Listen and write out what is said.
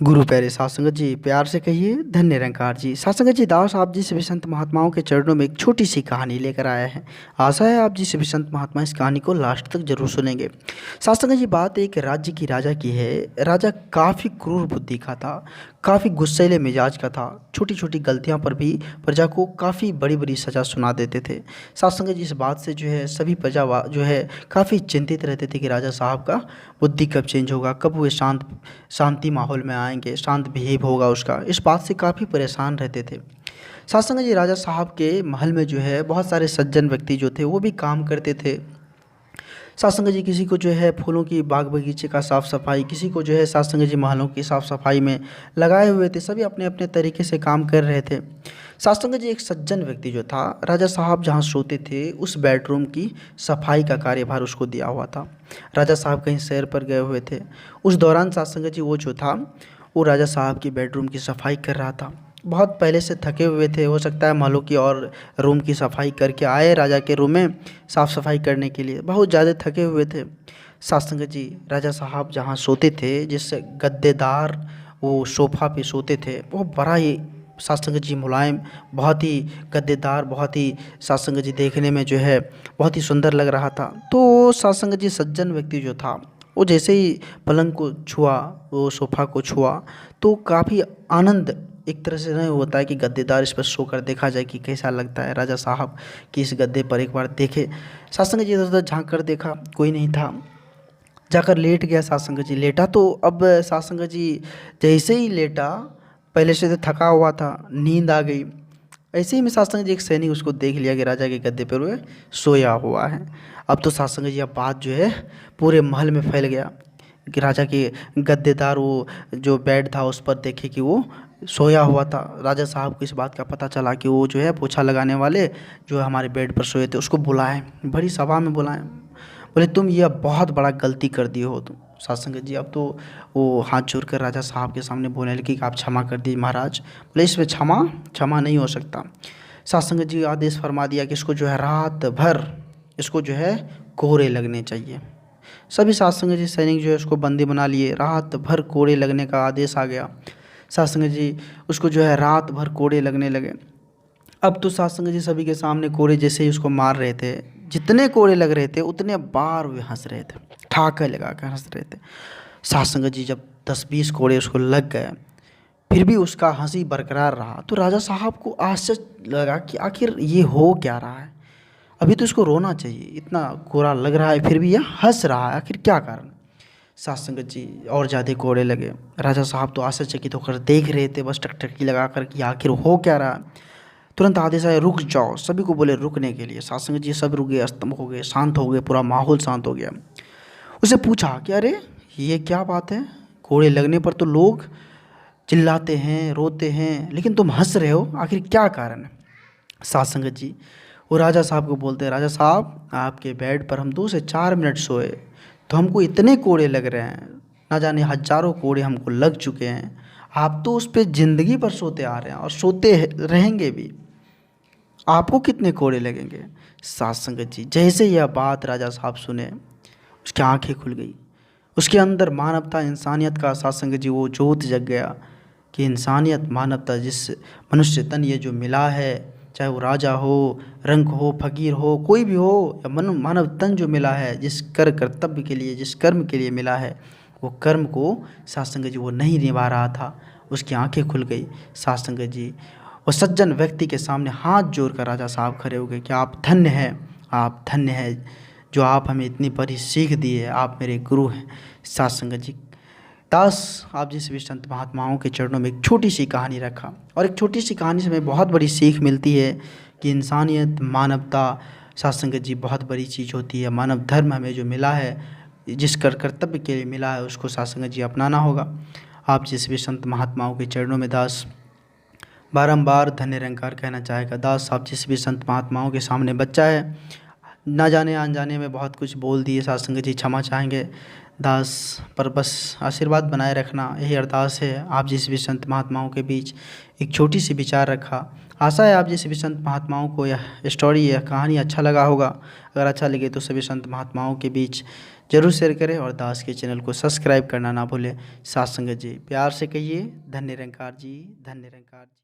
गुरु प्यारे साध संगत जी, प्यार से कहिए धन्य निरंकार जी। साध संगत जी, दास आप जी सभी संत महात्माओं के चरणों में एक छोटी सी कहानी लेकर आया है। आशा है आप जी सभी संत महात्मा इस कहानी को लास्ट तक जरूर सुनेंगे। साध संगत जी, बात एक राज्य की राजा की है। राजा काफ़ी क्रूर बुद्धि का था, काफ़ी गुस्सैले मिजाज का था। छोटी छोटी गलतियां पर भी प्रजा को काफ़ी बड़ी बड़ी सज़ा सुना देते थे। साध संगत जी, इस बात से जो है सभी प्रजा जो है काफ़ी चिंतित रहते थे कि राजा साहब का बुद्धि कब चेंज होगा, कब वो शांति माहौल में आएंगे, शांत बिहेव होगा उसका। इस बात से काफ़ी परेशान रहते थे। साथ संगत जी, राजा साहब के महल में जो है बहुत सारे सज्जन व्यक्ति जो थे वो भी काम करते थे। साथ संगत जी, किसी को जो है फूलों की बाग बगीचे का साफ़ सफाई, किसी को जो है साथ संगत जी महलों की साफ़ सफाई में लगाए हुए थे। सभी अपने अपने तरीके से काम कर रहे थे। साथ संगत जी, एक सज्जन व्यक्ति जो था, राजा साहब जहाँ सोते थे उस बेडरूम की सफाई का कार्यभार उसको दिया हुआ था। राजा साहब कहीं सैर पर गए हुए थे। उस दौरान साथ संगत जी वो जो था वो राजा साहब की बेडरूम की सफाई कर रहा था। बहुत पहले से थके हुए थे, हो सकता है महलों की और रूम की सफाई करके आए राजा के रूम में साफ़ सफाई करने के लिए, बहुत ज़्यादा थके हुए थे। साथ संगत जी, राजा साहब जहाँ सोते थे, जिस गद्देदार वो सोफ़ा पे सोते थे, वो बड़ा ही साथ संगत जी मुलायम, बहुत ही गद्देदार, बहुत ही साथ संगत जी देखने में जो है बहुत ही सुंदर लग रहा था। तो साथ संगत जी, सज्जन व्यक्ति जो था वो जैसे ही पलंग को छुआ, वो सोफ़ा को छुआ, तो काफ़ी आनंद एक तरह से नहीं होता है कि गद्देदार इस पर सोकर देखा जाए कि कैसा लगता है राजा साहब कि इस गद्दे पर एक बार देखे। साथ संगत जी, इधर उधर झाँक कर देखा, कोई नहीं था। जाकर लेट गया। साथ संगत जी लेटा, तो अब साथ संगत जी जैसे ही लेटा, पहले से तो थका हुआ था, नींद आ गई। ऐसे ही में साथ संगत जी एक सैनिक उसको देख लिया कि राजा के गद्दे पर वो सोया हुआ है। अब तो साथ संगत जी अब बात जो है पूरे महल में फैल गया कि राजा के गद्देदार वो जो बेड था उस पर देखे कि वो सोया हुआ था। राजा साहब को इस बात का पता चला कि वो जो है पोछा लगाने वाले जो हमारे बेड पर सोए थे उसको बुलाएं, बड़ी सभा में बुलाएं। बोले तुम ये बहुत बड़ा गलती कर दिए हो तुम। साथ संगत जी, अब तो वो हाथ जोड़कर राजा साहब के सामने बोलने लगी कि आप क्षमा कर दिए महाराज। बोले इसमें क्षमा क्षमा नहीं हो सकता। साथ संगत जी आदेश फरमा दिया कि इसको जो है रात भर इसको जो है कोड़े लगने चाहिए। सभी साथ संगत जी सैनिक जो है उसको बंदी बना लिए, रात भर कोड़े लगने का आदेश आ गया। साथ संगत जी उसको जो है रात भर कोड़े लगने लगे। अब तो साथ संगत जी सभी के सामने कोड़े जैसे ही उसको मार रहे थे, जितने कोड़े लग रहे थे उतने बार वे हंस रहे थे, ठाके लगा कर हंस रहे थे। साथ संगत जी जब 10-20 कोड़े उसको लग गए, फिर भी उसका हंसी बरकरार रहा, तो राजा साहब को आश्चर्य लगा कि आखिर ये हो क्या रहा है। अभी तो इसको रोना चाहिए, इतना कोड़ा लग रहा है फिर भी यह हंस रहा है, आखिर क्या कारण। साथ संगत जी और ज़्यादा कोड़े लगे। राजा साहब तो आश्चर्यचकित होकर देख रहे थे बस टकटकी लगा कर कि आखिर हो क्या रहा है। तुरंत आदेश आया, रुक जाओ। सभी को बोले रुकने के लिए। साथ संगत जी सब रुक गए, स्तंभ हो गए, शांत हो गए, पूरा माहौल शांत हो गया। उसे पूछा कि अरे ये क्या बात है, कोड़े लगने पर तो लोग चिल्लाते हैं, रोते हैं, लेकिन तुम हंस रहे हो, आखिर क्या कारण है। साथ संगत जी वो राजा साहब को बोलते हैं, राजा साहब आपके बेड पर हम 2 से 4 मिनट सोए तो हमको इतने कोड़े लग रहे हैं, ना जाने हजारों कोड़े हमको लग चुके हैं। आप तो उस पर ज़िंदगी भर सोते आ रहे हैं और सोते रहेंगे भी, आपको कितने कोड़े लगेंगे। साथ संगत जी जैसे यह बात राजा साहब सुने, उसकी आंखें खुल गई, उसके अंदर मानवता इंसानियत का साथ संगत जी वो जोत जग गया कि इंसानियत मानवता जिस मनुष्य तन ये जो मिला है, चाहे वो राजा हो, रंक हो, फकीर हो, कोई भी हो, या मानव तन जो मिला है, जिस कर्तव्य के लिए, जिस कर्म के लिए मिला है, वो कर्म को साथ संगत जी वो नहीं निभा रहा था। उसकी आंखें खुल गई। साथ संगत जी वो सज्जन व्यक्ति के सामने हाथ जोड़कर राजा साहब खड़े हो गए कि आप धन्य हैं, आप धन्य हैं जो आप हमें इतनी बड़ी सीख दी है, आप मेरे गुरु हैं। साथ संगत जी दास आप जिस भी संत महात्माओं के चरणों में एक छोटी सी कहानी रखा, और एक छोटी सी कहानी से हमें बहुत बड़ी सीख मिलती है कि इंसानियत, मानवता साथ संगत जी बहुत बड़ी चीज़ होती है। मानव धर्म हमें जो मिला है, जिस कर्तव्य के लिए मिला है, उसको साथ संगत जी अपनाना होगा। आप जिस भी संत महात्माओं के चरणों में दास बारंबार धन्य निरंकार कहना चाहेगा। दास साहब जिस भी संत महात्माओं के सामने बच्चा है, ना जाने अनजाने में बहुत कुछ बोल दिए, साथ संगत जी क्षमा चाहेंगे दास, पर बस आशीर्वाद बनाए रखना, यही अरदास है। आप जिस भी संत महात्माओं के बीच एक छोटी सी विचार रखा, आशा है आप जी सभी संत महात्माओं को यह स्टोरी, यह कहानी अच्छा लगा होगा। अगर अच्छा लगे तो सभी संत महात्माओं के बीच जरूर शेयर करें और दास के चैनल को सब्सक्राइब करना ना भूलें। साथ संगत जी प्यार से कहिए धन्य निरंकार जी, धन्य निरंकार जी।